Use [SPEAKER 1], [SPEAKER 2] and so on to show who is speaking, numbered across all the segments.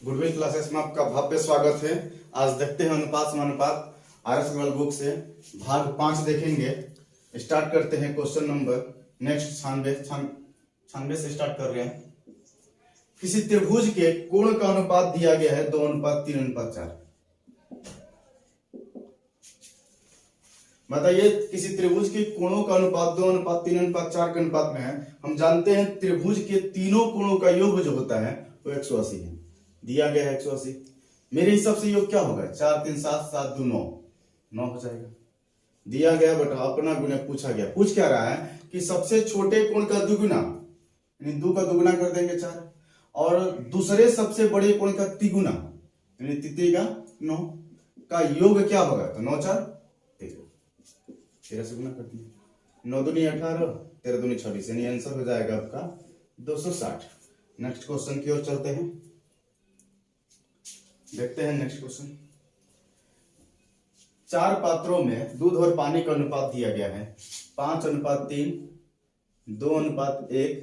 [SPEAKER 1] Goodwill classes में आपका भव्य स्वागत है। आज देखते हैं अनुपात समानुपात आरएस अग्रवाल बुक से भाग 5 देखेंगे। स्टार्ट करते हैं क्वेश्चन नंबर नेक्स्ट 96 से स्टार्ट कर रहे हैं। किसी त्रिभुज के कोण का अनुपात दिया गया है 2:3:4। बताइए किसी त्रिभुज के कोणों का अनुपात 2:3:4 के अनुपात में है। हम जानते हैं त्रिभुज के तीनों कोणों का योग जो होता है वो 180 है। दिया गया है 180। मेरे हिसाब से योग क्या होगा 4 3 7 7 2 9 9 हो जाएगा। दिया गया बटा अपना गुना पूछा गया। पूछ क्या रहा है कि सबसे छोटे कोण का दुगुना यानी 2 का दुगुना कर देंगे 4 और दूसरे सबसे बड़े कोण का तिगुना यानी तितिगा 9 का योग क्या होगा तो 9 4 13 से गुना कर दिए 9 दूनी 18 13 दूनी 26 यानी आंसर हो जाएगा आपका 260। नेक्स्ट क्वेश्चन की ओर चलते हैं। देखते हैं नेक्स्ट क्वेश्चन। 4 पात्रों में दूध और पानी का अनुपात दिया गया है 5:3, 2:1,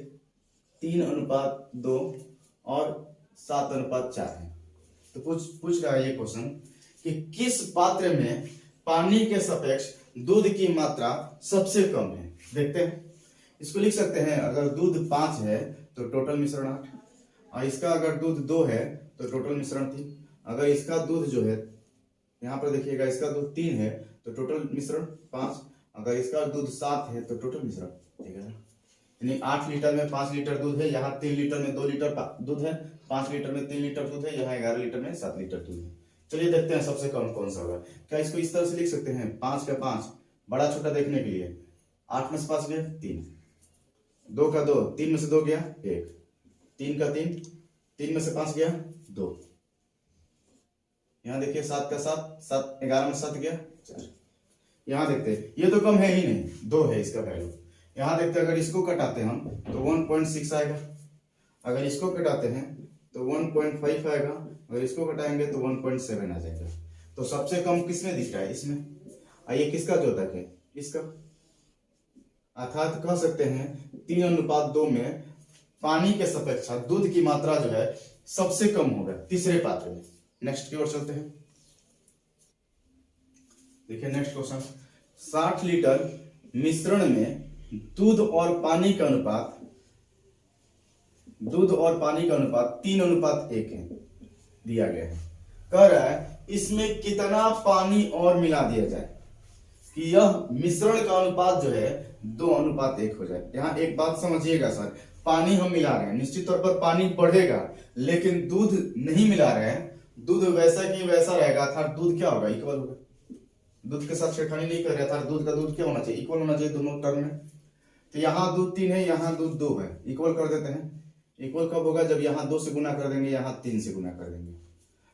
[SPEAKER 1] 3:2 और 7:4 है। तो पूछ रहा है ये क्वेश्चन कि किस पात्र में पानी के सापेक्ष दूध की मात्रा सबसे कम है। देखते हैं। इसको लिख सकते हैं अगर दूध 5 है तो टोटल मिश्रण 8 और इसका अगर दूध 2 है तो टोटल मिश्रण 3। अगर इसका दूध जो है यहाँ पर देखिएगा इसका दूध 3 है तो टोटल मिश्रण 5। अगर इसका दूध 7 है तो टोटल मिश्रण ठीक है यानी 8 लीटर में 5 लीटर दूध है। यहाँ 3 लीटर में 2 लीटर दूध है। 5 लीटर में 3 लीटर दूध है। यहाँ 11 लीटर में 7 लीटर दूध है। चलिए देखते हैं सबसे कम कौन सा होगा। क्या इसको इस तरह से लिख सकते हैं 5 का 5 बड़ा छोटा देखने के लिए 8 में से 5 गया 3, 2 का 2, 3 में से 2 गया 1, 3 का 3, 3 में से 5 गया 2। यहाँ देखिए 7 का 7, 11 में 7 गया 4। यहाँ देखते हैं ये तो कम है ही नहीं 2 है इसका वैल्यू। यहाँ देखते हैं अगर इसको कटाते हम तो 1.6 आएगा। अगर इसको कटाते हैं तो 1.5 आएगा। अगर इसको कटाएंगे तो 1.7 आ जाएगा। तो सबसे कम किसमें दिख रहा है इसमें। ये किसका द्योतक है इसका। अर्थात कह सकते हैं 3:2 में पानी के सापेक्ष दूध की मात्रा जो है सबसे कम होगा तीसरे पात्र में। नेक्स्ट की ओर चलते हैं। देखिए नेक्स्ट क्वेश्चन। 60 लीटर मिश्रण में दूध और पानी का अनुपात 3:1 है दिया गया है। कह रहा है इसमें कितना पानी और मिला दिया जाए कि यह मिश्रण का अनुपात जो है 2:1 हो जाए। यहाँ एक बात समझिएगा सर, पानी हम मिला रहे हैं निश्चित तौर पर पानी बढ़ेगा लेकिन दूध नहीं मिला रहे हैं। दूध वैसा की वैसा रहेगा अर्थात दूध क्या होगा इक्वल होगा। दूध के साथ छेड़खानी नहीं कर रहे अर्थात दूध का दूध क्या होना चाहिए इक्वल होना चाहिए दोनों टर्म में। तो यहाँ दूध 3 है यहाँ दूध 2 है इक्वल कर देते हैं। इक्वल कब होगा जब यहाँ 2 से गुना कर देंगे यहाँ 3 से गुना कर देंगे।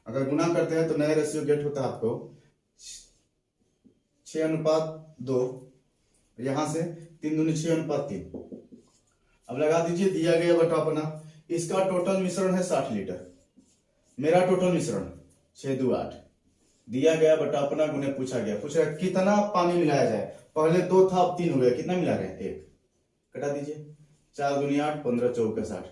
[SPEAKER 1] अगर गुना करते हैं तो नया रेशियो गेट होता है आपको 6:2 यहां से 3 दूनी 6:3। अब लगा दीजिए दिया गया बटा अपना इसका टोटल मिश्रण है 60 लीटर। मेरा टोटल मिश्रण 6 2 8 दिया गया बटा अपना गुने पूछा गया कितना पानी मिलाया जाए। पहले 2 था अब 3 हो गया। कितना मिला रहे हैं 1 कटा दीजिए 4 दूनी 8 15 चौके 60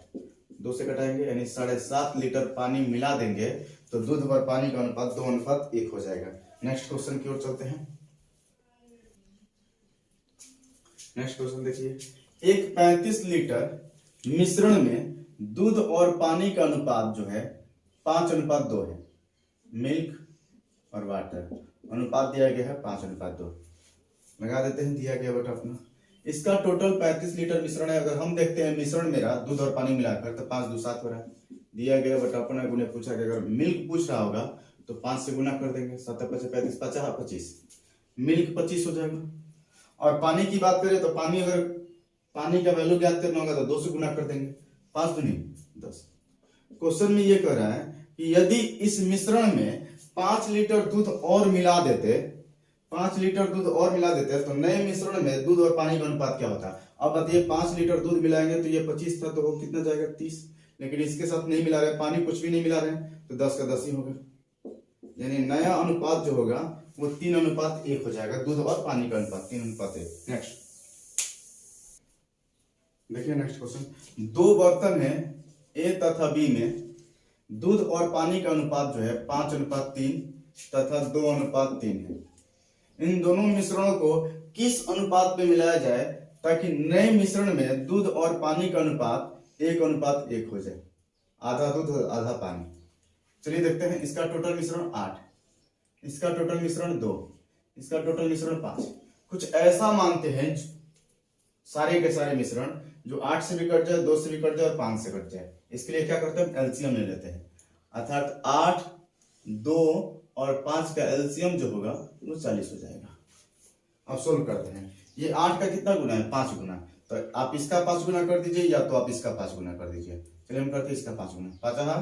[SPEAKER 1] 2 से कटाएंगे यानी 7.5 लीटर पानी मिला देंगे तो दूध और पानी का अनुपात 2:1 हो जाएगा। नेक्स्ट क्वेश्चन की ओर चलते हैं। नेक्स्ट क्वेश्चन देखिए। एक 35 लीटर मिश्रण में दूध और पानी का अनुपात जो है 5:2 है। मिल्क और वाटर अनुपात दिया गया है 5:2। लगा देते हैं दिया गया बटा अपना इसका टोटल 35 लीटर मिश्रण है। अगर हम देखते हैं मिश्रण मेरा दूध और पानी मिलाकर तो 5 2 7 हो रहा है। दिया गया बटा अपना गुने पूछा गया। अगर मिल्क पूछ रहा होगा तो 5 से गुना कर देंगे 7 5 35 50 25 मिल्क 25 हो जाएगा। और पानी की बात करें तो पानी अगर पानी का वैल्यू ज्ञात करना होगा तो 2 से गुना कर देंगे 5 दूनी 10। क्वेश्चन में ये कह रहा है कि यदि इस मिश्रण में 5 लीटर दूध और मिला देते 5 लीटर दूध और मिला देते तो नए मिश्रण में दूध और पानी का अनुपात क्या होता। अब बताइए 5 लीटर दूध मिलाएंगे तो ये 25 था तो वो कितना जाएगा 30। लेकिन इसके साथ नहीं मिला रहे पानी कुछ भी नहीं मिला रहे तो 10 का 10 ही होगा। यानी नया अनुपात जो होगा वो 3:1 हो जाएगा। दूध और पानी का अनुपात 3:1। नेक्स्ट देखिए नेक्स्ट क्वेश्चन। 2 बर्तन है ए तथा बी में दूध और पानी का अनुपात जो है 5:3 तथा 2:3 है। इन दोनों मिश्रणों को किस अनुपात में मिलाया जाए ताकि नए मिश्रण में दूध और पानी का अनुपात 1:1 हो जाए, आधा दूध आधा पानी। चलिए देखते हैं। इसका टोटल मिश्रण 8, इसका टोटल मिश्रण 2, इसका टोटल मिश्रण 5। कुछ ऐसा मानते हैं सारे के सारे मिश्रण जो 8 से भी कट जाए, 2 से भी कट जाए और 5 से कट जाए। इसके लिए क्या करते हैं, एलसीएम ले लेते हैं, अर्थात 8, 2 और 5 का एलसीएम जो होगा वो 40 हो जाएगा। अब सोल्व करते हैं। ये 8 का कितना गुना है, 5 गुना, तो आप इसका 5 गुना कर दीजिए या तो आप इसका 5 गुना कर दीजिए। चलिए हम करते हैं इसका 5 गुना, 5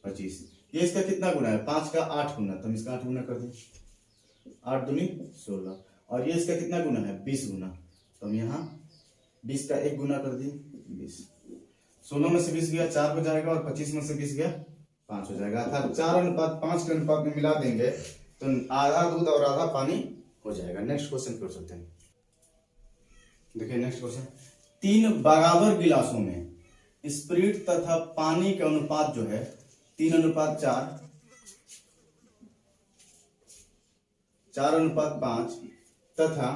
[SPEAKER 1] 25। ये इसका कितना गुना है, 5 का 8 गुना, तो हम इसका 8 गुना कर दें, 8 दूनी 16। और ये इसका कितना गुना है, 20 गुना, तो हम यहाँ 20 का 1 गुना कर दिए 20। 16 में से 20 गया 4 हो जाएगा और 25 में से 20 गया 5 हो जाएगा, अर्थात 4:5 के अनुपात में मिला देंगे तो आधा दूध और आधा पानी हो जाएगा। नेक्स्ट क्वेश्चन कर सकते हैं। देखिए नेक्स्ट क्वेश्चन, 3 बराबर गिलासों में स्प्रिट तथा पानी का अनुपात जो है 3:4, 4:5 तथा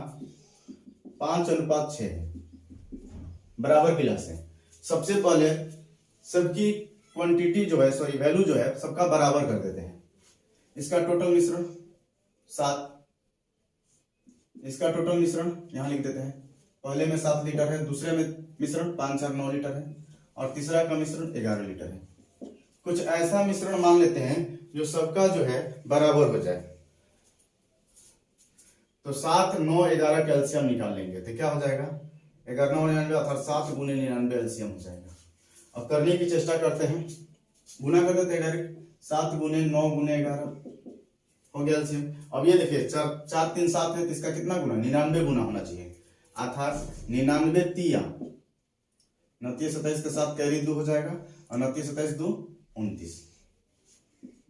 [SPEAKER 1] 5:6 है, बराबर गिलास है। सबसे पहले सबकी क्वांटिटी जो है, सॉरी वैल्यू जो है सबका बराबर कर देते हैं। इसका टोटल मिश्रण 7, इसका टोटल मिश्रण यहां लिख देते हैं। पहले में 7 लीटर है, दूसरे में मिश्रण 5 4 9 लीटर है और तीसरा का मिश्रण 11 लीटर है। कुछ ऐसा मिश्रण मान लेते हैं जो सबका जो है बराबर हो जाए। तो 7 9 11 का एलसीएम निकाल लेंगे तो क्या हो जाएगा, 11 9 99 अर्थात 7 गुने 99 एलसीएम हो जाएगा। अब करने की चेष्टा करते हैं, गुना कर देते हैं डायरेक्ट, 7 गुने 9 गुने 11 हो गया एलसीएम। अब ये देखिए 4 3 7 है तो इसका कितना गुना, 99 गुना होना चाहिए, अर्थात 99 तिया 29 27 के साथ कैरी 2 हो जाएगा और 29 27 2 29,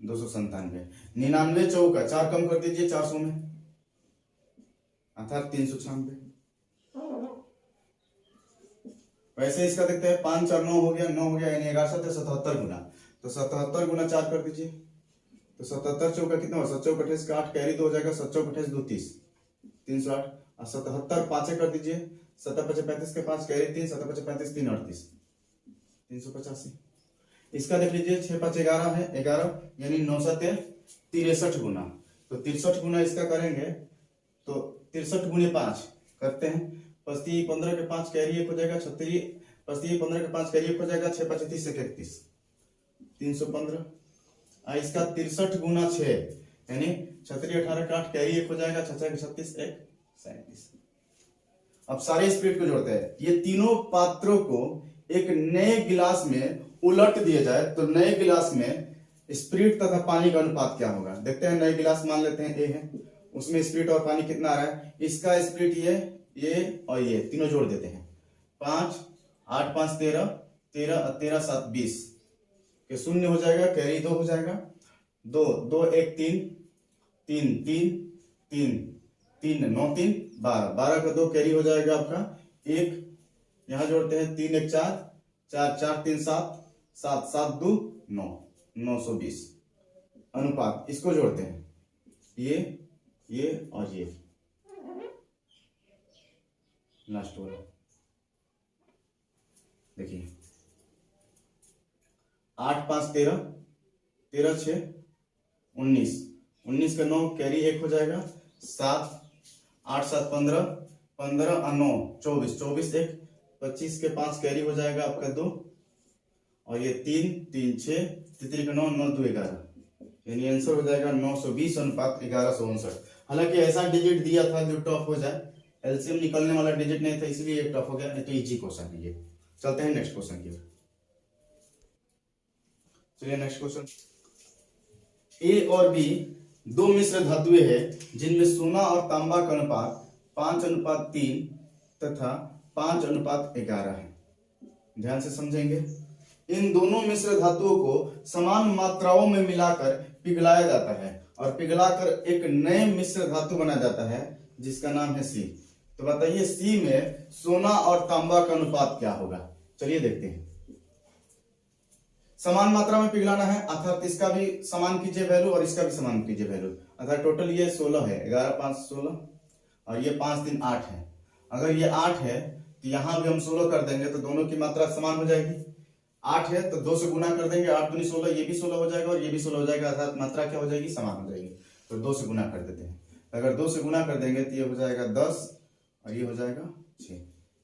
[SPEAKER 1] 297। 99 चौका 4 कम कर दीजिए 400 में, अर्थात 396। वैसे इसका देखते हैं 5 4 9 हो गया, 9 हो गया, यानी 11 7 77 गुना, तो 77 गुना 4 कर दीजिए, तो 77 चौका कितना हो, 7 चौक 28 का 8 कैरी 2 हो जाएगा, 7 चौक 28 2 30, 308 और 77 5 कर दीजिए, 7 5 35 के 5 कैरी 3, 7 5 35 3 38, 385। इसका देख लीजिए 6 5 11 है, 11 यानी 9 7 63 गुना, तो 63 गुना इसका करेंगे तो 63 गुने 5 करते हैं, 35 15 के 5 कैरी 1 हो जाएगा, 36 35 15 के 5 कैरी 1 हो जाएगा, 6 5 30 31, 315। इसका 63 गुना 6 यानी 36 18 का 8 कैरी 1 हो जाएगा, 6 6 36 1 37। अब सारे स्प्रिट को जोड़ते हैं। ये तीनों पात्रों को एक नए गिलास में उलट दिया जाए तो नए गिलास में स्प्रिट तथा पानी का अनुपात क्या होगा, देखते हैं। नए गिलास मान लेते हैं ए है, उसमें स्प्रिट और पानी कितना आ रहा है, इसका स्प्रिट ये और ये तीनों जोड़ देते हैं। 5 8 5 13 13 13 7 20 के 0 हो जाएगा, कैरी 2 हो जाएगा, 2 2 1 3 3 3 3 3 9 3 12 12 का 2 कैरी हो जाएगा आपका 1, यहां जोड़ते हैं 3 1 4 4 4 3 7 7 7 2 9 920 अनुपात, इसको जोड़ते हैं ये और ये लास्ट वाला। देखिए 8 5 13 13 6 19 19 का 9 कैरी 1 हो जाएगा, 7 8 7 15 15 और 9 24 24 1 25 के 5 कैरी हो जाएगा आपका 2 और ये 3 3 6 3 का 9 9 2 11, यानी आंसर हो जाएगा 920 अनुपात 1159। हालांकि ऐसा डिजिट दिया था जो टफ हो जाए, एलसीएम निकलने वाला डिजिट नहीं था इसलिए ये टफ हो गया, नहीं तो इजी क्वेश्चन है ये। चलते हैं नेक्स्ट क्वेश्चन की ओर। चलिए नेक्स्ट क्वेश्चन, ए और बी दो मिश्र धातुएं हैं जिनमें सोना और तांबा का अनुपात 5:3 तथा 5:11 है। ध्यान से समझेंगे। इन दोनों मिश्र धातुओं को समान मात्राओं में मिलाकर पिघलाया जाता है और पिघलाकर एक नए मिश्र धातु बनाया जाता है जिसका नाम है सी। तो बताइए सी में सोना और तांबा का अनुपात क्या होगा, चलिए देखते हैं। समान मात्रा में पिघलाना है, अर्थात इसका भी समान कीजिए वैल्यू और इसका भी समान कीजिए वैल्यू, अर्थात टोटल ये 16 है, 11 5 16 और ये 5 3 8 है। अगर ये 8 है तो यहाँ भी हम 16 कर देंगे तो दोनों की मात्रा समान हो जाएगी। 8 है तो 2 से गुना कर देंगे, 8 दूनी 16, ये भी 16 हो जाएगा और ये भी 16 हो जाएगा, अर्थात मात्रा क्या हो जाएगी, समान हो जाएगी। तो 2 से गुना कर देते हैं। अगर 2 से गुना कर देंगे तो ये हो जाएगा 10 और ये हो जाएगा 6,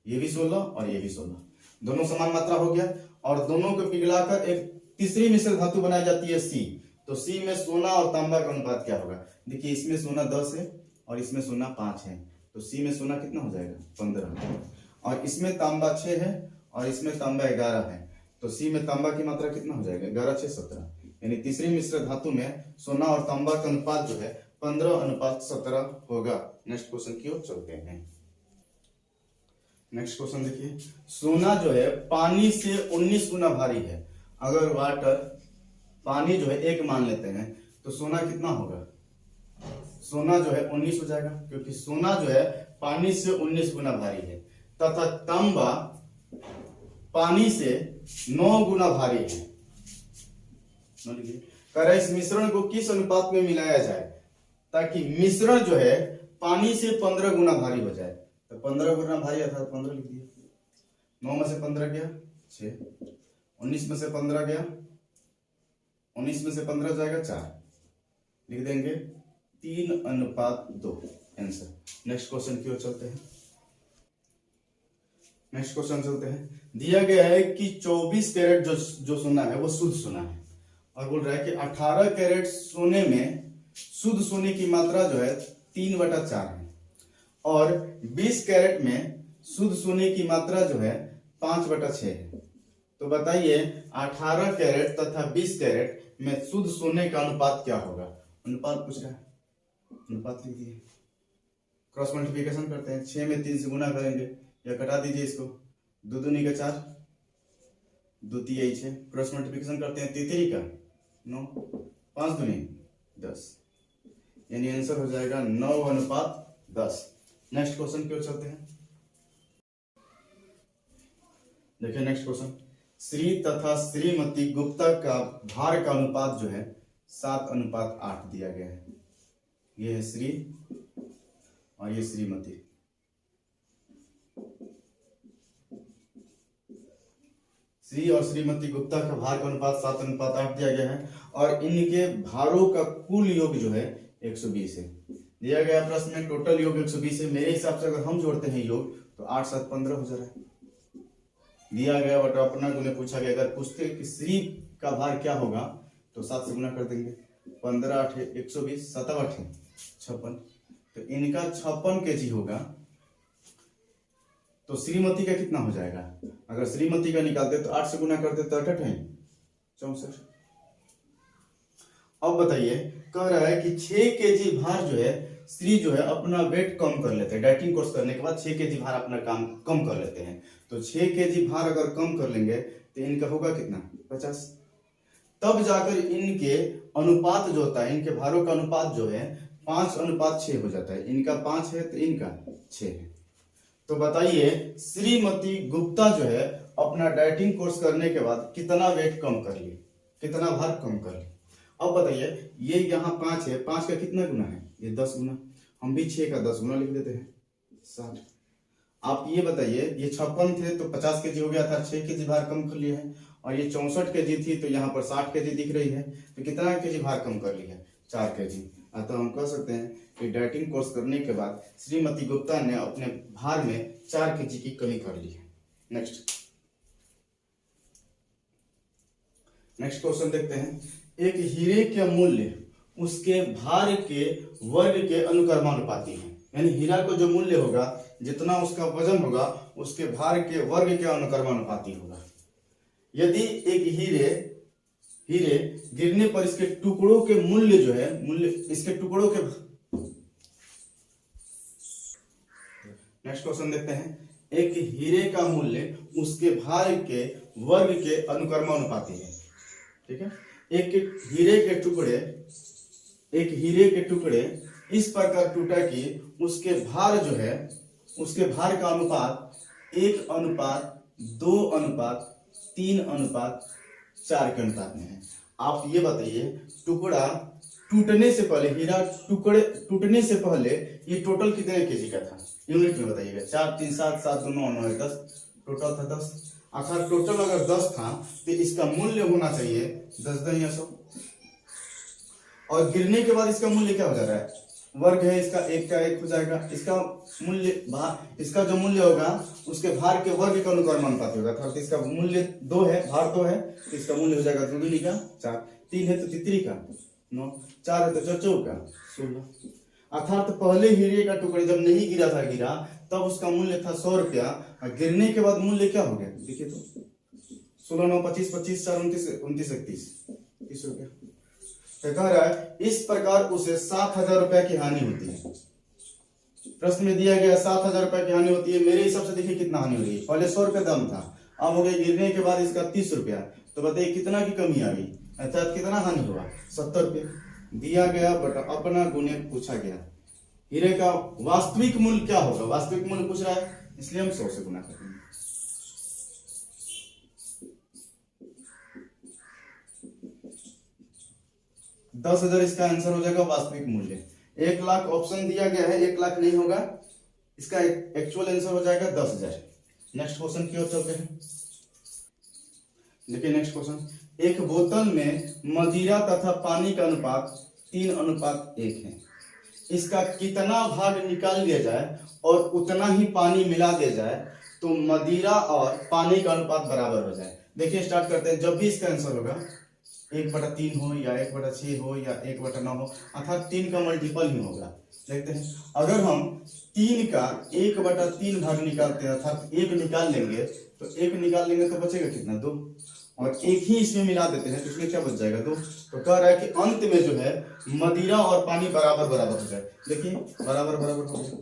[SPEAKER 1] ये भी 16 और ये भी 16, दोनों समान मात्रा हो गया। और दोनों को पिघलाकर एक तीसरी मिश्र धातु बनाई जाती है सी। तो सी में सोना और तांबा का अनुपात क्या होगा? देखिए इसमें सोना 10 है और इसमें सोना 5 है, तो सी में सोना कितना हो जाएगा, 15, और इसमें तांबा 6 है और इसमें तांबा 11 है, तो सी में तांबा की मात्रा कितना हो जाएगा, 11 6 17, यानी तीसरी मिश्र धातु में सोना और तांबा का अनुपात जो है 15:17 होगा। नेक्स्ट क्वेश्चन की ओर चलते हैं। नेक्स्ट क्वेश्चन देखिए, सोना जो है पानी से 19 गुना भारी है। अगर वाटर, पानी जो है 1 मान लेते हैं तो सोना कितना होगा? सोना जो है 19 हो जाएगा, क्योंकि सोना जो है पानी से 19 गुना भारी है, तथा तांबा पानी से 9 गुना भारी है। करें इस मिश्रण को किस अनुपात में मिलाया जाए ताकि मिश्रण जो है पानी से 15 गुना भारी हो जाए? तो 15 गुना भारी अर्थात 15 लिख दिया, 9 में से 15 गया 6, 19 में से 15 गया, 19 में से 15 जाएगा 4, लिख देंगे 3:2 आंसर। नेक्स्ट क्वेश्चन की ओर चलते हैं। नेक्स्ट क्वेश्चन चलते हैं। दिया गया है कि 24 कैरेट जो सोना है वो शुद्ध सोना है, और बोल रहा है कि 18 कैरेट सोने में शुद्ध सोने की मात्रा जो है 3/4 है, और 20 कैरेट में शुद्ध सोने की मात्रा जो है 5/6 है। तो बताइए 18 कैरेट तथा 20 कैरेट में शुद्ध सोने का अनुपात क्या होगा? अनुपात पूछ रहा है, अनुपात लिख दिए, क्रॉस मल्टीप्लिकेशन करते हैं, 6 में 3 से गुना करेंगे या कटा दीजिए इसको, 2 दूनी का 4, 2 तिहाई 6, क्रॉस मल्टीप्लिकेशन करते हैं, 3 का 9, 5 दूनी 10, यानी आंसर हो जाएगा 9:10। नेक्स्ट क्वेश्चन की ओर चलते हैं। देखिए नेक्स्ट क्वेश्चन, श्री तथा श्रीमती गुप्ता का भार का अनुपात जो है 7:8 दिया गया है। ये है श्री और ये श्रीमती। श्री और श्रीमती गुप्ता का भार का अनुपात 7:8 दिया गया है, और इनके भारों का कुल योग जो है 120 है। दिया गया प्रश्न में टोटल योग 120 है। मेरे हिसाब से अगर हम जोड़ते हैं योग तो 8 7 15 हो जा रहा है। दिया गया बट अपना गुने पूछा गया, अगर पूछते कि श्री का भार क्या होगा तो 7 से गुना कर देंगे, 15 8 120, 7 8 56, तो इनका 56 केजी होगा। तो श्रीमती का कितना हो जाएगा? अगर श्रीमती का निकालते तो 8 से गुना करते तो 8 है 64। अब बताइए, कह रहा है कि 6 केजी भार जो है श्री जो है अपना वेट कम कर लेते हैं, डाइटिंग कोर्स करने के बाद 6 केजी भार अपना काम कम कर लेते हैं। तो 6 केजी भार अगर कम कर लेंगे तो इनका होगा कितना? 50। तब जाकर इनके अनुपात जो होता है, इनके भारों का अनुपात जो है 5:6 हो जाता है। इनका 5 है तो इनका 6 है। तो बताइए श्रीमती गुप्ता जो है अपना डाइटिंग कोर्स करने के बाद कितना वेट कम कर ली, कितना भार कम कर ली। अब बताइए ये यहाँ 5 है, 5 का कितना गुना है? ये 10 गुना। हम भी 6 का 10 गुना लिख देते हैं, 60। आप ये बताइए, ये 56 थे तो 50 केजी हो गया था, 6 केजी भार कम कर लिया है, और ये 64 केजी थी तो यहाँ पर 60 केजी दिख रही है, तो कितना केजी भार कम कर लिया है? 4 केजी। अतः हम कह सकते हैं कि डाइटिंग कोर्स करने के बाद श्रीमती गुप्ता ने अपने भार में 4 केजी की कमी कर ली है। नेक्स्ट क्वेश्चन देखते हैं। एक हीरे के मूल्य उसके भार के वर्ग के अनुक्रमानुपाती है, यानी हीरा को जो मूल्य होगा, जितना उसका वजन होगा, उसके भार के वर्ग के अनुक्रमानुपाती होगा। यदि एक हीरे गिरने पर इसके टुकड़ों के मूल्य जो है, इसके टुकड़ों के, नेक्स्ट क्वेश्चन देखते हैं। एक हीरे का मूल्य उसके भार के वर्ग के अनुक्रमानुपाती है। ठीक है, एक हीरे के टुकड़े इस प्रकार टूटा कि उसके भार जो है, उसके भार का अनुपात 1:2:3:1 4 के अनुपात में है। आप ये बताइए, टुकड़ा टूटने से पहले, हीरा टुकड़े टूटने से पहले ये टोटल कितने केजी का था? यूनिट में बताइएगा। 4 3 7 7 2 9 9 10, टोटल था 10। आखिर टोटल अगर 10 था तो इसका मूल्य होना चाहिए 10 10 या 100। और गिरने के बाद इसका मूल्य क्या हो जा रहा है? वर्ग है, इसका 1 का 1 हो जाएगा। इसका मूल्य इसका जो मूल्य होगा उसके भार के वर्ग का अनुक्रमानुपाती होगा। अर्थात इसका मूल्य 2 है, भार 2 है तो इसका मूल्य हो जाएगा 2 दूनी का 4, 3 है तो तितरी का 9, 4 है तो चौचौ का 16। अर्थात पहले हीरे का टुकड़ा जब नहीं गिरा था, गिरा तब उसका मूल्य था 100 रुपया, और गिरने के बाद मूल्य क्या हो गया? देखिए तो 16 9 25 25 4 29 29 31 30 रुपया। तो कह रहा है इस प्रकार उसे 7,000 रुपया की हानि होती है। प्रश्न में दिया गया 7,000 रुपया की हानि होती है। मेरे हिसाब से देखिए कितना हानि हो रही है। पहले 100 रुपया दाम था, अब हो गया गिरने के बाद इसका 30 रुपया। तो बताइए कितना की कमी आ गई, अर्थात कितना हानि हुआ? 70 रुपया दिया गया बट अपना गुणे पूछा गया। हीरे का वास्तविक मूल्य क्या होगा? वास्तविक मूल्य पूछ रहा है, इसलिए हम 100 से गुना करेंगे। 10,000 इसका आंसर हो जाएगा वास्तविक मूल्य। 1 लाख ऑप्शन दिया गया है, 1 लाख नहीं होगा, इसका एक्चुअल आंसर हो जाएगा 10,000। नेक्स्ट क्वेश्चन की ओर चलते हैं। देखिए नेक्स्ट क्वेश्चन, एक बोतल में मदिरा तथा पानी का अनुपात 3:1 है। इसका कितना भाग निकाल लिया जाए और उतना ही पानी मिला दिया जाए तो मदिरा और पानी का अनुपात बराबर हो जाए। देखिए स्टार्ट करते हैं। जब भी इसका आंसर होगा 1/3 हो या 1/6 हो या 1/9 हो, अर्थात 3 का मल्टीपल ही होगा। देखते हैं, अगर हम 3 का 1/3 भाग निकालते हैं, अर्थात 1 निकाल लेंगे तो 1 निकाल लेंगे तो बचेगा कितना? 2, और 1 ही इसमें मिला देते हैं तो इसमें क्या बच जाएगा? 2। तो कह रहा है कि अंत में जो है मदिरा और पानी बराबर बराबर हो जाए। देखिए बराबर बराबर हो जाए।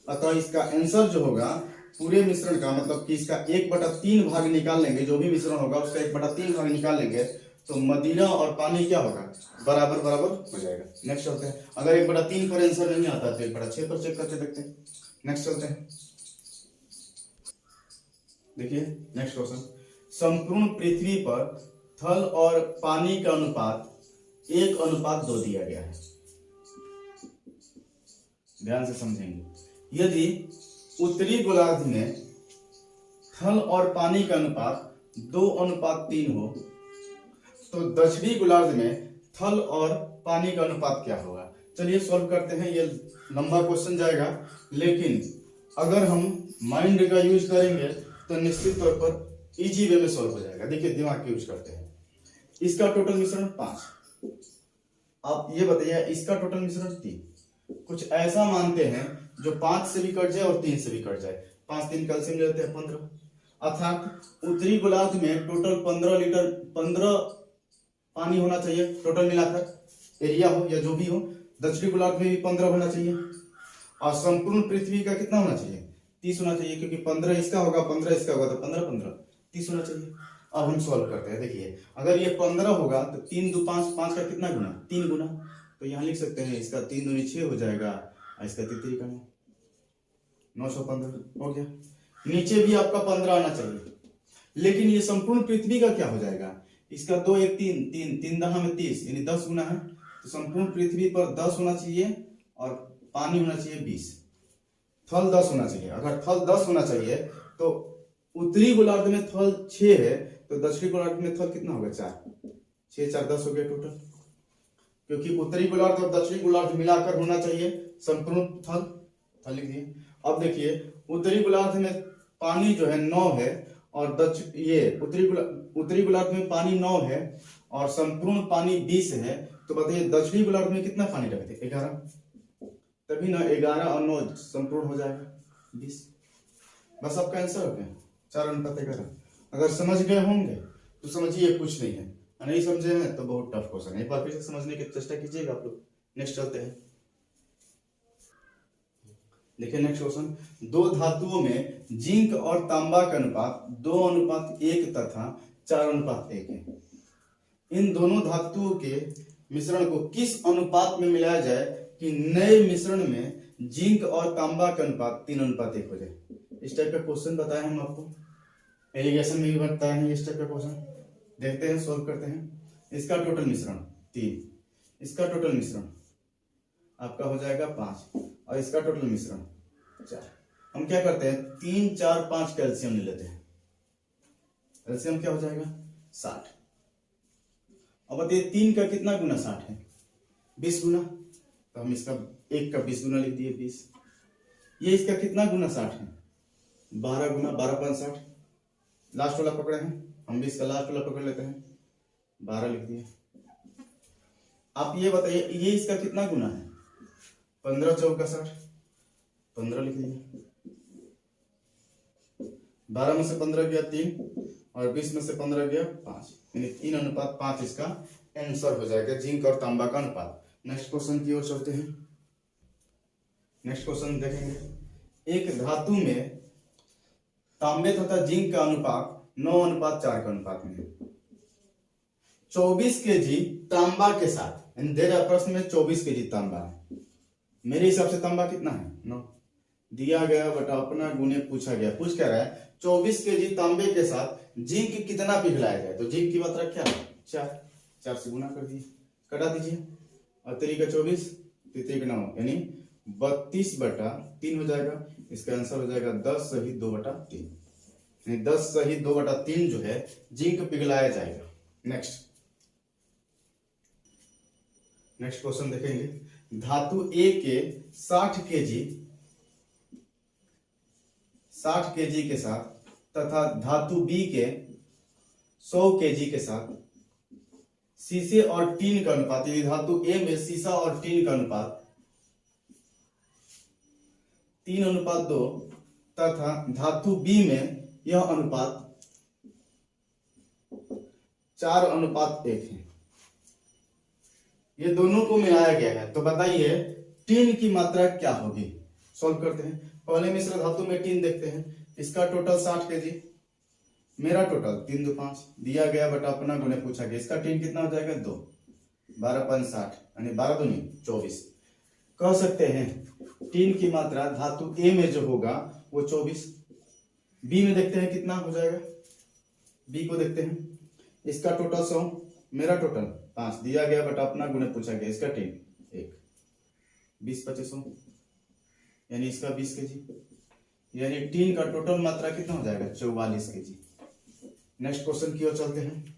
[SPEAKER 1] अतः इसका आंसर जो होगा पूरे मिश्रण का, मतलब कि इसका 1/3 भाग निकाल लेंगे, जो भी मिश्रण होगा उसका 1/3 भाग निकाल लेंगे तो मदिरा और पानी क्या होगा? बराबर बराबर हो जाएगा। नेक्स्ट चलते हैं। अगर 1/3 पर आंसर नहीं आता तो 1/6 पर चेक करके देखते हैं। नेक्स्ट चलते हैं। देखिए नेक्स्ट क्वेश्चन, संपूर्ण पृथ्वी पर थल और पानी का अनुपात 1:2 दिया गया है। ध्यान से समझेंगे। यदि उत्तरी गोलार्ध में थल और पानी का अनुपात 2:3 हो तो दक्षिणी गोलार्ध में थल और पानी का अनुपात क्या होगा? चलिए सॉल्व करते हैं। ये लंबा क्वेश्चन जाएगा, लेकिन अगर हम माइंड का यूज करेंगे तो निश्चित तौर पर इजी वे में सॉल्व हो जाएगा। देखिए दिमाग का यूज करते हैं। इसका टोटल मिश्रण 5, आप ये बताइए इसका टोटल मिश्रण 3। कुछ ऐसा मानते हैं जो 5 से भी कट जाए और 3 से भी कट जाए। 5 3 कैल्शियम लेते हैं 15, अर्थात उत्तरी गोलार्ध में टोटल 15 लीटर 15 पानी होना चाहिए टोटल मिलाकर, एरिया हो या जो भी हो। दक्षिणी गोलार्ध में भी 15 होना चाहिए, और संपूर्ण पृथ्वी का कितना होना चाहिए? 30 होना चाहिए, क्योंकि 15 इसका होगा 15 इसका होगा तो 15 15 30 होना चाहिए। अब हम सॉल्व करते हैं। देखिए अगर ये 15 होगा तो 3 2 5, 5 का कितना गुना? 3 गुना। तो यहाँ लिख सकते हैं इसका 3 दूनी 6 हो जाएगा, और इसका तितरी का 915 हो गया। नीचे भी आपका 15 आना चाहिए, लेकिन ये संपूर्ण पृथ्वी का क्या हो जाएगा? इसका 2 1 3 3 3 10 में 30 यानी 10 गुना है। तो संपूर्ण पृथ्वी पर 10 होना चाहिए और पानी होना चाहिए 20। थल 10 होना चाहिए। अगर थल 10 होना चाहिए तो उत्तरी गोलार्ध में थल 6 है, तो दक्षिणी गोलार्ध में थल कितना होगा? 4। 6 4 10 हो गया टोटल, क्योंकि उत्तरी गोलार्ध और दक्षिणी गोलार्ध मिलाकर होना चाहिए संपूर्ण थल लिख दिए। अब देखिए उत्तरी गोलार्ध में पानी जो है 9 है, और उत्तरी गोलार्ध में पानी 9 है और संपूर्ण पानी 20 है। तो बताइए दक्षिणी गोलार्ध में कितना पानी रखते? 11। तभी ना 11 और 9 संपूर्ण हो जाएगा 20। बस आपका आंसर हो गया 4:11। अगर समझ गए होंगे तो समझिए कुछ नहीं है, नहीं समझे हैं तो बहुत टफ क्वेश्चन है। एक बार फिर से समझने की चेष्टा कीजिएगा आप लोग। नेक्स्ट चलते हैं। देखिए नेक्स्ट क्वेश्चन, 2 धातुओं में जिंक और तांबा का अनुपात 2:1 तथा 4:1 है। इन दोनों धातुओं के मिश्रण को किस अनुपात में मिलाया जाए कि नए मिश्रण में जिंक और तांबा का अनुपात 3:1 हो जाए? इस टाइप का क्वेश्चन बताए हम आपको, एलिगेशन में भी बताए हैं इस टाइप का क्वेश्चन। देखते हैं, सोल्व करते हैं। इसका टोटल मिश्रण 3, इसका टोटल मिश्रण आपका हो जाएगा 5 और इसका टोटल मिश्रण 4। हम क्या करते हैं 3, 4, 5 कैल्शियम ले लेते हैं। कैल्शियम क्या हो जाएगा 60। अब बताइए 3 का कितना गुना 60 है 20 गुना, तो हम इसका 1 का 20 गुना लिख दिए 20। ये इसका कितना गुना 60 है 12 गुना, 12 5 60। लास्ट वाला पकड़े हैं हम भी, इसका लास्ट वाला पकड़ लेते हैं 12 लिख दिए। आप ये बताइए ये इसका कितना गुना है 15 चौका 60, 15 लिख दिए। 12 में से 15 गया 3 और 20 में से 15 गया 5, यानी 3:5 इसका आंसर हो जाएगा, जिंक और तांबा का अनुपात। नेक्स्ट क्वेश्चन की ओर चलते हैं। नेक्स्ट क्वेश्चन देखेंगे, एक धातु में तांबे तथा जिंक का अनुपात 9:4 का अनुपात में 24 केजी तांबा के साथ, दे रहा प्रश्न में 24 केजी तांबा है। मेरे हिसाब से तांबा कितना है 9 दिया गया बटा अपना गुने पूछा गया। पूछ क्या रहा है 24 केजी तांबे के साथ जिंक कितना पिघलाया जाए, तो जिंक की मात्रा क्या है 4 से गुना कर दिए, कटा दीजिए और 3 का 24 3 का 9 यानी 32/3 हो जाएगा। इसका आंसर हो जाएगा 10 सही 2/3, यानी 10 सही 2/3 जो है जिंक पिघलाया जाएगा। नेक्स्ट क्वेश्चन देखेंगे, धातु ए के 60 केजी के साथ तथा धातु बी के 100 केजी के साथ शीशे और टीन का अनुपात, यदि धातु ए में शीशा और टीन का अनुपात 3:2 तथा धातु बी में यह अनुपात 4:1 है, ये दोनों को मिलाया गया है, तो बताइए टीन की मात्रा क्या होगी। सॉल्व करते हैं। पहले मिश्र धातु में टीन देखते हैं, इसका टोटल 60 केजी, मेरा टोटल 3 2 5 दिया गया बटा अपना गुने पूछा गया। इसका टीन कितना हो जाएगा 2, 12 5 60 यानी 12 दूनी 24। कह सकते हैं टीन की मात्रा धातु ए में जो होगा वो 24। बी में देखते हैं कितना हो जाएगा, बी को देखते हैं, इसका टोटल 100, मेरा टोटल 5 दिया गया बटा अपना गुने पूछा गया। इसका टीन 1, 20 25 यानी इसका 20 केजी, यानी टीन का टोटल मात्रा कितना हो जाएगा 44 केजी। नेक्स्ट क्वेश्चन की ओर चलते हैं।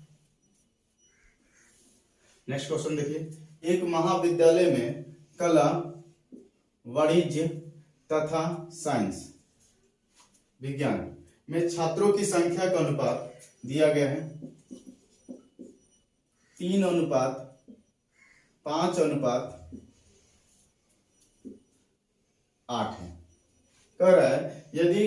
[SPEAKER 1] नेक्स्ट क्वेश्चन देखिए, एक महाविद्यालय में कला, वाणिज्य तथा साइंस विज्ञान में छात्रों की संख्या का अनुपात दिया गया है 3:5:8 है। कह रहा है यदि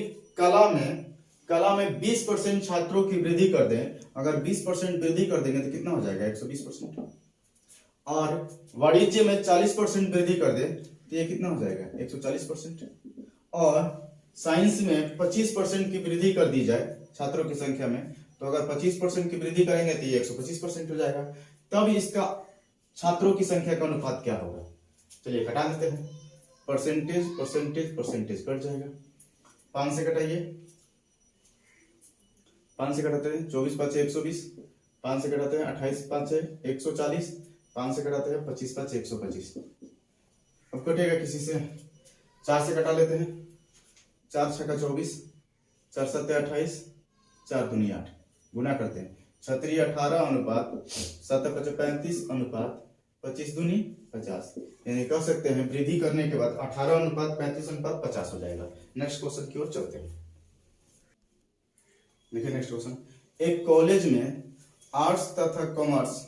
[SPEAKER 1] कला में 20% छात्रों की वृद्धि कर दें, अगर 20% वृद्धि कर देंगे तो कितना हो जाएगा 120%, और वाणिज्य में 40% वृद्धि कर दें तो ये कितना हो जाएगा 140%, और साइंस में 25% की वृद्धि कर दी जाए छात्रों की संख्या में, तो अगर 25% की वृद्धि करेंगे तो ये 125% हो जाएगा। तब इसका छात्रों की संख्या का अनुपात क्या होगा, चलिए घटा देते हैं। परसेंटेज परसेंटेज परसेंटेज कट जाएगा, 5 से घटाइए, 5 से घटाते हैं 24 5 120, 5 से घटाते हैं 28 5 140, 5 से घटाते हैं 25 5 125। अब कटेगा किसी से, 4 से घटा लेते हैं, 4 6 24, 4 7 28, 4 दूनी 8, गुना करते हैं 36 18 अनुपात 7 5 35 अनुपात 25 दूनी 50, यानी कह सकते हैं वृद्धि करने के बाद 18 अनुपात 35 अनुपात 50 हो जाएगा। नेक्स्ट क्वेश्चन की ओर चलते हैं। देखिए नेक्स्ट क्वेश्चन, एक कॉलेज में आर्ट्स तथा कॉमर्स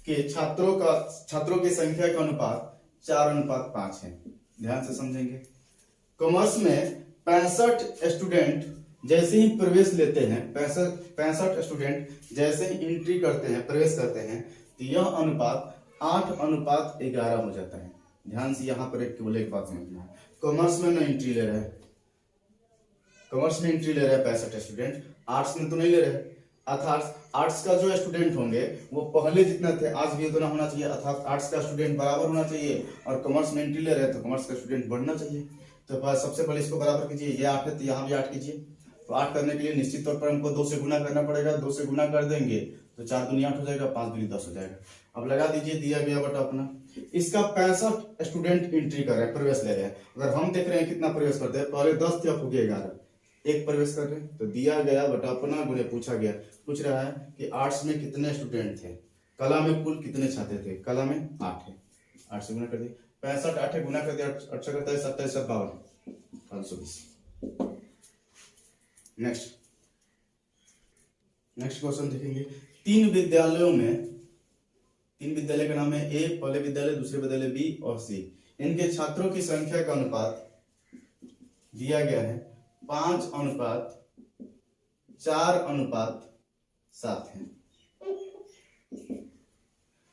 [SPEAKER 1] के छात्रों की संख्या का अनुपात 4:5 है। ध्यान से समझेंगे। कॉमर्स में 65 स्टूडेंट जैसे ही प्रवेश लेते हैं, 65 स्टूडेंट जैसे ही एंट्री करते हैं, प्रवेश करते हैं, तो यह अनुपात 8:11 हो जाता है। ध्यान से यहाँ पर एक बात समझना है, कॉमर्स में ना एंट्री ले रहे हैं, कॉमर्स में एंट्री ले रहे हैं 65 स्टूडेंट, आर्ट्स में तो नहीं ले रहे, अर्थात आर्ट्स का जो स्टूडेंट होंगे वो पहले जितना थे आज भी उतना होना चाहिए, अर्थात आर्ट्स का स्टूडेंट बराबर होना चाहिए, और कॉमर्स में एंट्री ले रहे हैं तो कॉमर्स का स्टूडेंट बढ़ना चाहिए। तो सबसे पहले इसको बराबर कीजिए, ये 8 है तो यहाँ भी 8 कीजिए, तो 8 करने के लिए निश्चित तौर पर हमको 2 से गुना करना पड़ेगा। 2 से गुना कर देंगे तो 4 दूनी 8 हो जाएगा, 5 दूनी 10 हो जाएगा। अब लगा दीजिए, दिया गया बटा अपना। इसका 65 स्टूडेंट एंट्री कर रहे हैं, प्रवेश ले रहे हैं। अगर हम देख रहे हैं कितना प्रवेश करते हैं, पहले 10 थे, अब हो गया 11, एक प्रवेश कर रहे हैं। तो दिया गया बटा अपना गुणे पूछा गया, पूछ रहा है कि आर्ट्स में कितने स्टूडेंट थे, कला में कुल कितने छात्र थे। कला में 8 है, 8 से गुना कर दिया, 65 8 है, गुना कर दिया, 8 करता है 27 52, 520। नेक्स्ट क्वेश्चन देखेंगे। 3 विद्यालय का नाम है ए, पहले विद्यालय, दूसरे विद्यालय बी और सी। इनके छात्रों की संख्या का अनुपात दिया गया है 5:4:7 है।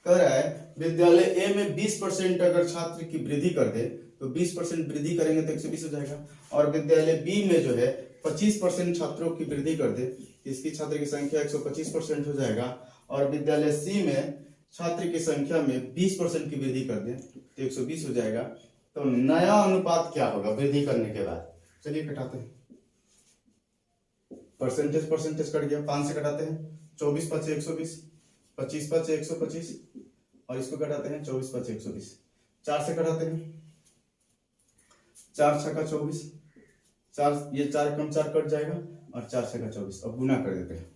[SPEAKER 1] कह रहा है विद्यालय ए में 20% अगर छात्र की वृद्धि कर दे तो 20% वृद्धि करेंगे तो 120 हो जाएगा। और विद्यालय बी में जो है 25% छात्रों की वृद्धि कर दे, इसकी छात्र की संख्या 125% हो जाएगा। और विद्यालय सी में छात्र की संख्या में 20% की वृद्धि कर दे तो 120 हो जाएगा। तो नया अनुपात क्या होगा वृद्धि करने के बाद? चलिए कटाते हैं, परसेंटेज कट गया, 5 से कटाते हैं, 24 5 120, 25 5 125, और इसको कटाते हैं 24 5 120, 4 से कटाते हैं, 4 6 का 24, 4 ये 4 कम 4 कट जाएगा और 4 6 का 24। अब गुना कर देते हैं,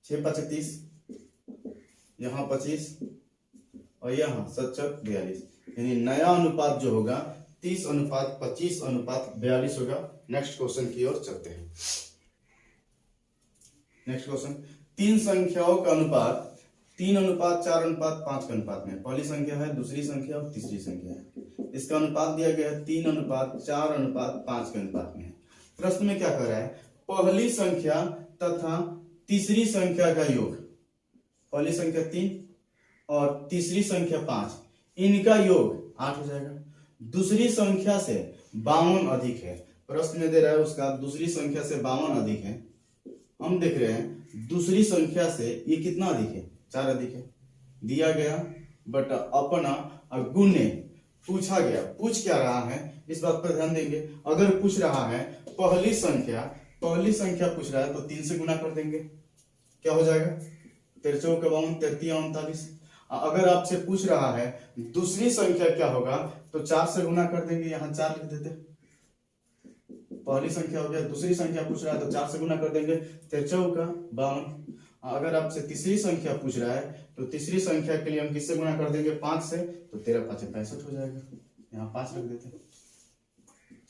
[SPEAKER 1] 6 5 30, यहाँ 25 और यहाँ 7 4 42, यानी नया अनुपात जो होगा 30:25:42 होगा। नेक्स्ट क्वेश्चन की ओर चलते हैं। नेक्स्ट क्वेश्चन, 3 संख्याओं का अनुपात 3:4:5 के अनुपात में। पहली संख्या है, दूसरी संख्या और तीसरी संख्या है। इसका अनुपात दिया गया है 3:4:5 के अनुपात में है। प्रश्न में क्या कर रहा है? पहली संख्या तथा तीसरी संख्या का योग, पहली संख्या 3 और तीसरी संख्या 5, इनका योग 8 हो जाएगा। दूसरी संख्या से 52 अधिक है। प्रश्न में दे रहा है उसका दूसरी संख्या से 52 अधिक है। हम देख रहे हैं दूसरी संख्या से ये कितना अधिक है? 4 अधिक है। दिया गया बट अपना गुणे पूछा गया। पूछ क्या रहा है इस बात पर ध्यान देंगे। अगर पूछ रहा है पहली संख्या पूछ रहा है तो 3 से गुना कर देंगे, क्या हो जाएगा? 13 चौके 52, 33 39। अगर आपसे पूछ रहा है दूसरी संख्या क्या होगा तो 4 से गुना कर देंगे, यहाँ 4 लिख देते। पहली संख्या हो गया, दूसरी संख्या पूछ रहा है तो 4 से गुना कर देंगे, 13 चौका 52। अगर आपसे तीसरी संख्या पूछ रहा है तो तीसरी संख्या के लिए हम किससे गुना कर देंगे? 5 से, तो 13 5 65 हो जाएगा, यहाँ 5 रख देते हैं।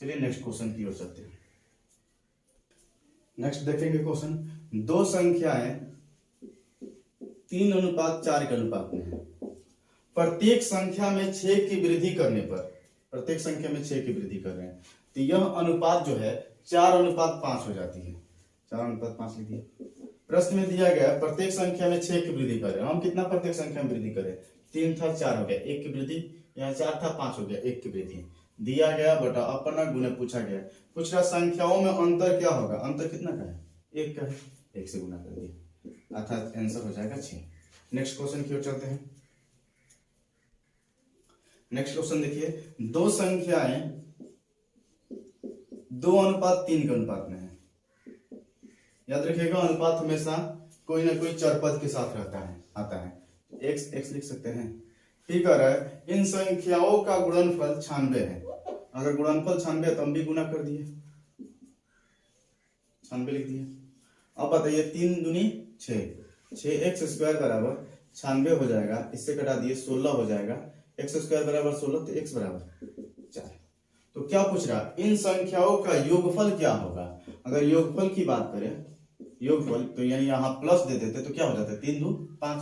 [SPEAKER 1] चलिए नेक्स्ट क्वेश्चन की ओर चलते हैं। नेक्स्ट देखेंगे क्वेश्चन, 2 संख्याएं 3:4 के अनुपात में है। प्रत्येक संख्या में 6 की वृद्धि करने पर, प्रत्येक संख्या में 6 की वृद्धि कर रहे हैं तो यह अनुपात जो है 4:5 हो जाती है। 4:5 लिख दिए। प्रश्न में दिया गया प्रत्येक संख्या में 6 की वृद्धि करें। हम कितना प्रत्येक संख्या में वृद्धि करें? 3 था 4 हो गया, 1 की वृद्धि, यहाँ 4 था 5 हो गया, 1 की वृद्धि। दिया गया बटा अपना गुणे पूछा गया। पूछ रहा संख्याओं में अंतर क्या होगा? अंतर कितना का है? 1 का है, 1 से गुना कर दिया, अर्थात आंसर हो जाएगा 6। नेक्स्ट क्वेश्चन की ओर चलते हैं। नेक्स्ट क्वेश्चन देखिए, 2 संख्याएं 2:3 के अनुपात में है। याद रखिएगा अनुपात हमेशा कोई ना कोई चरपद के साथ रहता है, आता है। x लिख सकते हैं। ठीक है, इन संख्याओं का गुणनफल 96 है। अगर गुणनफल 96 है तो हम भी गुना कर दिए, 96 लिख दिए। अब बताइए 3 दूनी 6, 6x² बराबर 96 हो जाएगा। इससे कटा दिए 16 हो जाएगा। x² बराबर 16 तो x बराबर 4। तो क्या पूछ रहा? इन संख्याओं का योगफल क्या होगा? अगर योगफल की बात करें, योगफल तो यानी यहाँ प्लस दे देते तो क्या हो जाता है? 3 2 5,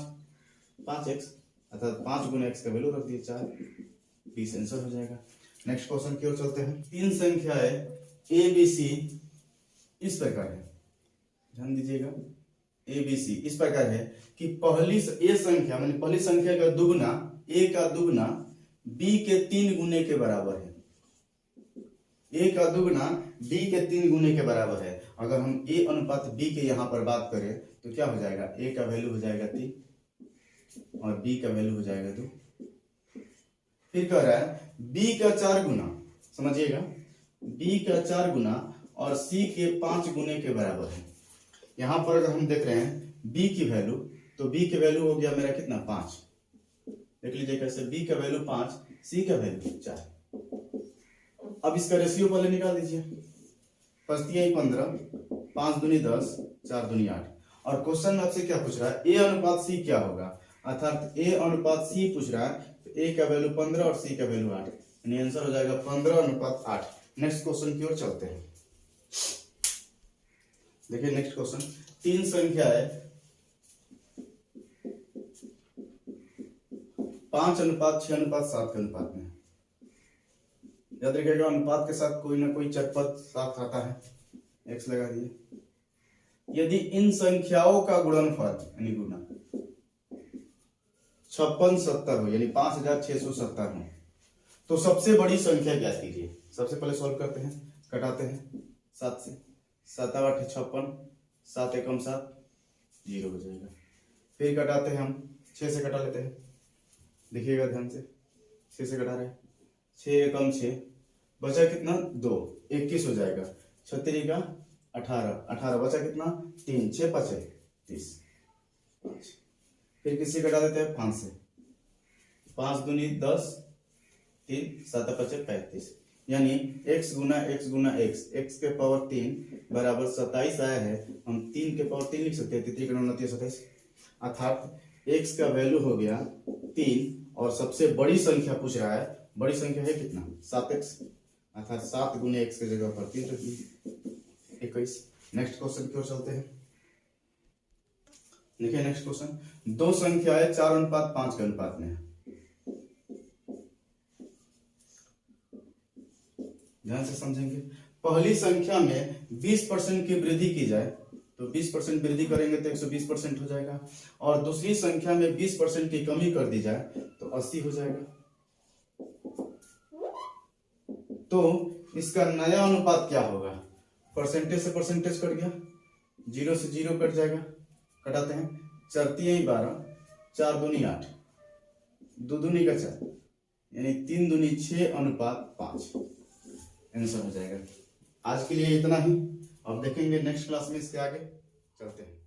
[SPEAKER 1] 5x, अर्थात 5 गुना x का वैल्यू रख दिए 4, 20 आंसर हो जाएगा। नेक्स्ट क्वेश्चन की ओर चलते हैं। 3 संख्याएं ABC इस प्रकार है, ध्यान दीजिएगा। ABC इस प्रकार है कि पहली ए संख्या माने पहली संख्या का दुगना, a का दुगना b के 3 गुने के बराबर है। a का दुगना b के 3 गुने के बराबर है। अगर हम a अनुपात b के यहाँ पर बात करें तो क्या हो जाएगा? a का वैल्यू हो जाएगा 3 और b का वैल्यू हो जाएगा 2। फिर कह रहा है b का 4 गुना, समझिएगा, b का 4 गुना और सी के 5 गुने के बराबर है। यहाँ पर अगर हम देख रहे हैं बी की वैल्यू, तो बी की वैल्यू हो गया मेरा कितना 5। देख लीजिए कैसे, बी का वैल्यू 5, सी का वैल्यू 4। अब इसका रेशियो पहले निकाल दीजिए। 5 तियाई 15, 5 दूनी 10, 4 दूनी 8। और क्वेश्चन आपसे क्या पूछ रहा है, ए अनुपात सी क्या होगा, अर्थात ए अनुपात सी पूछ रहा है। तो ए का वैल्यू 15 और सी का वैल्यू 8, यानी आंसर हो जाएगा 15:8। नेक्स्ट क्वेश्चन की ओर चलते हैं। देखिए नेक्स्ट क्वेश्चन, 3 संख्या है 5:6:7 के अनुपात में। याद रखिएगा अनुपात के साथ कोई ना कोई चरपद साथ आता है, एक्स लगा दिए। यदि इन संख्याओं का गुणनफल यानी गुणा 5670 हो, यानी 5670 हो, तो सबसे बड़ी संख्या ज्ञात कीजिए। सबसे पहले सॉल्व करते हैं, कटाते हैं 7 से, 7 8 56, 7 एकम 7, 0 हो जाएगा। फिर कटाते हैं हम 6 से, कटा लेते हैं, देखिएगा ध्यान से, 6 से कटा रहे हैं, 6 एकम 6, बचा कितना 2, 21 हो जाएगा। 36 का 18, 18 बचा कितना 3, 6 5 30, 5। फिर किसी कटा देते हैं 5 से, 5 दूनी 10, 3 7 5 35, यानी x गुना x गुना x के पावर 3 बराबर 27 आया है। हम 3 के पावर 3 लिख सकते हैं, 3 × 9 = 27, अर्थात x का वैल्यू हो गया 3। और सबसे बड़ी संख्या पूछ रहा है, बड़ी संख्या है कितना 7x, अर्थात 7 गुने x की जगह पर 3 रख दी, 21। नेक्स्ट क्वेश्चन की ओर चलते हैं। देखिए नेक्स्ट क्वेश्चन, 2 संख्याएं 4:5 के अनुपात में है। ध्यान से समझेंगे। पहली संख्या में 20% की वृद्धि की जाए तो 20% वृद्धि करेंगे तो 120% हो जाएगा, और दूसरी संख्या में 20% की कमी कर दी जाए तो 80 हो जाएगा। तो इसका नया अनुपात क्या होगा, परसेंटेज से परसेंटेज कट गया, 0 से 0 कट जाएगा, कटाते हैं 4 तियाई 12, 4 दूनी 8, 2 दूनी का 4, यानी 3 दूनी 6:5 आंसर हो जाएगा। आज के लिए इतना ही, अब देखेंगे नेक्स्ट क्लास में इसके आगे, चलते हैं।